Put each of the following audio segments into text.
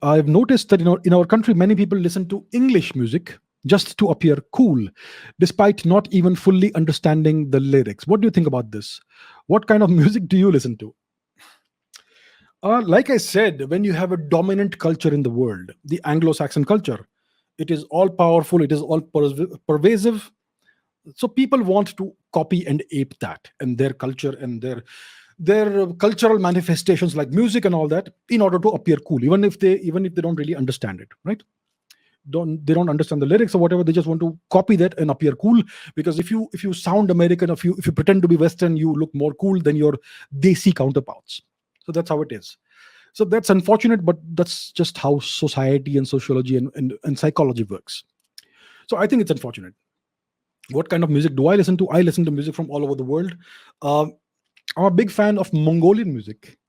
I've noticed that in our country, many people listen to English music just to appear cool, despite not even fully understanding the lyrics. What do you think about this? What kind of music do you listen to? Like I said, when you have a dominant culture in the world, the Anglo-Saxon culture, it is all powerful, it is all pervasive. So people want to copy and ape that and their culture and their cultural manifestations like music and all that in order to appear cool, even if they don't really understand it, right? They don't understand the lyrics or whatever, they just want to copy that and appear cool. Because if you sound American, if you pretend to be Western, you look more cool than your desi counterparts. So that's how it is. So that's unfortunate, but that's just how society and sociology and psychology works. So I think it's unfortunate. What kind of music do I listen to? I listen to music from all over the world. um, I'm a big fan of Mongolian music.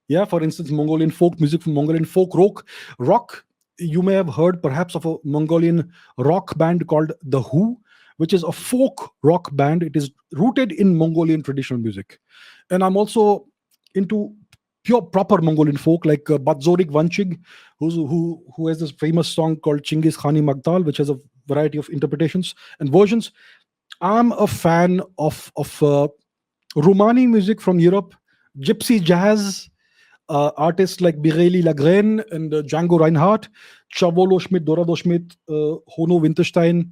Yeah, for instance, Mongolian folk music, from Mongolian folk rock. You may have heard perhaps of a Mongolian rock band called The Who, which is a folk rock band. It is rooted in Mongolian traditional music. And I'm also into pure proper Mongolian folk like Batzorik Vanchig, who has this famous song called Chinggis Khani Magdal, which has a variety of interpretations and versions. I'm a fan of Romani music from Europe, gypsy jazz, artists like Bireli Lagren and Django Reinhardt, Chavolo Schmidt, Dorado Schmidt, Hono Winterstein,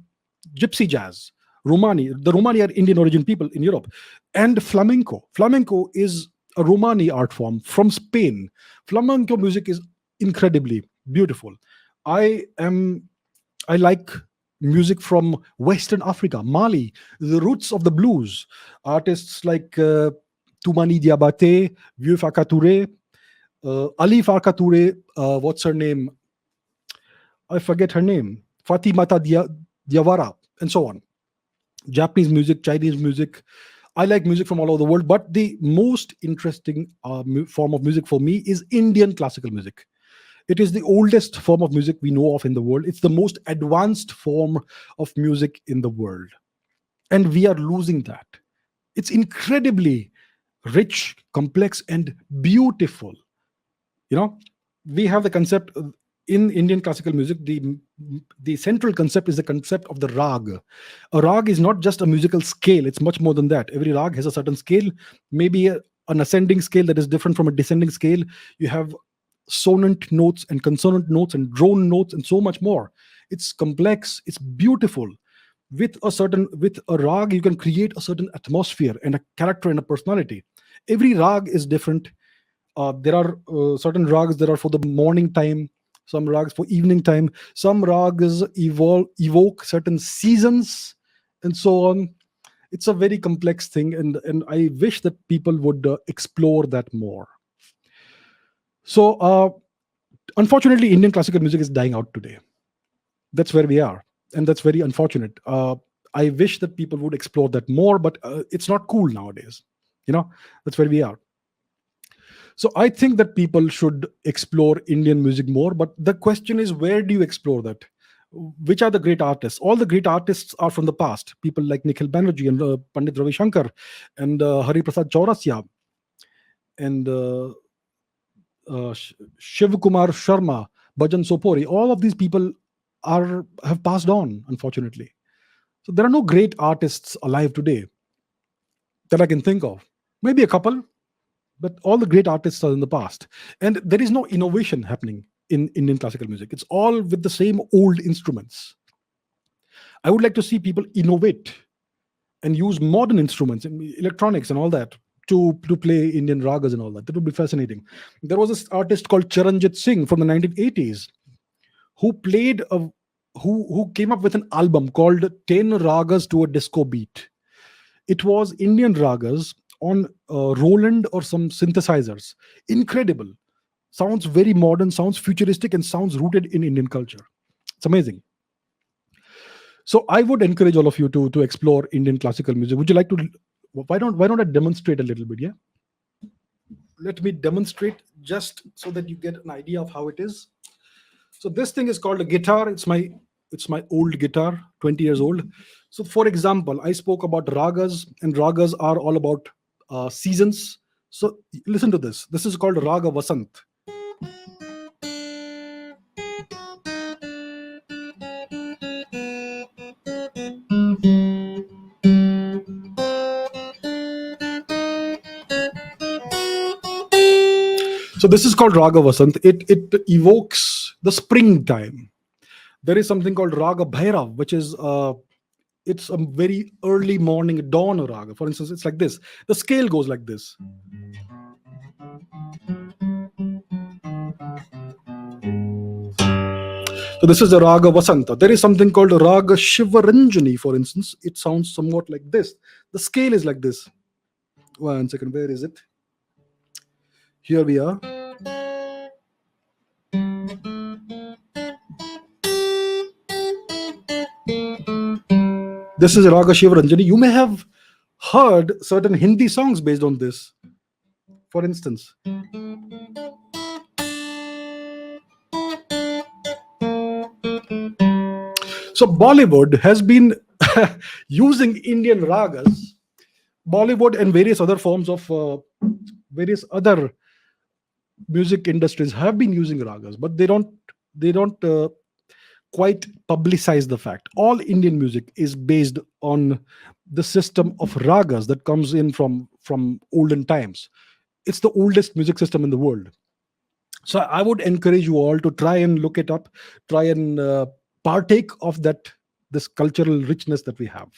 gypsy jazz, Romani. The Romani are Indian origin people in Europe, and flamenco. Flamenco is a Romani art form from Spain. Flamenco music is incredibly beautiful. I am I like music from Western Africa, Mali, the roots of the blues. Artists like Toumani Diabate, Vieux Faka Touré, Ali Farka Touré, what's her name? I forget her name. Fatimata Diawara, and so on. Japanese music, Chinese music. I like music from all over the world, but the most interesting form of music for me is Indian classical music. It is the oldest form of music we know of in the world. It's the most advanced form of music in the world. And we are losing that. It's incredibly rich, complex, and beautiful. You know, we have the concept in Indian classical music. The central concept is the concept of the rag. A rag is not just a musical scale, it's much more than that. Every rag has a certain scale, maybe an ascending scale that is different from a descending scale. You have sonant notes and consonant notes and drone notes and so much more. It's complex, it's beautiful. With a rag, you can create a certain atmosphere and a character and a personality. Every rag is different. There are certain rags that are for the morning time, some rags for evening time, some rags evoke certain seasons, and so on. It's a very complex thing, and I wish that people would explore that more. So unfortunately, Indian classical music is dying out today. That's where we are, and that's very unfortunate. I wish that people would explore that more, but it's not cool nowadays. You know, that's where we are. So I think that people should explore Indian music more. But the question is, where do you explore that? Which are the great artists? All the great artists are from the past. People like Nikhil Banerjee and Pandit Ravi Shankar and Hari Prasad Chaurasia and Shiv Kumar Sharma, Bhajan Sopori. All of these people have passed on, unfortunately. So there are no great artists alive today that I can think of. Maybe a couple, but all the great artists are in the past. And there is no innovation happening in Indian classical music. It's all with the same old instruments. I would like to see people innovate and use modern instruments and electronics and all that to play Indian ragas and all that. That would be fascinating. There was this artist called Charanjit Singh from the 1980s who played a who came up with an album called 10 Ragas to a Disco Beat. It was Indian ragas on Roland or some synthesizers. Incredible. Sounds very modern, sounds futuristic, and sounds rooted in Indian culture. It's amazing. So I would encourage all of you to explore Indian classical music. Would you like to? Why don't I demonstrate a little bit? Yeah, let me demonstrate just so that you get an idea of how it is. So this thing is called a guitar. It's my old guitar, 20 years old. So for example, I spoke about ragas, and ragas are all about seasons. So listen to this. This is called Raga Vasant. So this is called Raga Vasant. It evokes the springtime. There is something called Raga Bhairav, which is it's a very early morning dawn raga. For instance, it's like this. The scale goes like this. So this is the Raga Vasanta. There is something called Raga Shivaranjani, for instance. It sounds somewhat like this. The scale is like this. One second, where is it? Here we are. This is Raga Shivaranjani. You may have heard certain Hindi songs based on this. For instance, so Bollywood has been using Indian ragas. Bollywood and various other forms of various other music industries have been using ragas, but they don't quite publicize the fact. All Indian music is based on the system of ragas that comes in from olden times. It's the oldest music system in the world. So I would encourage you all to try and look it up, try and partake of that, this cultural richness that we have.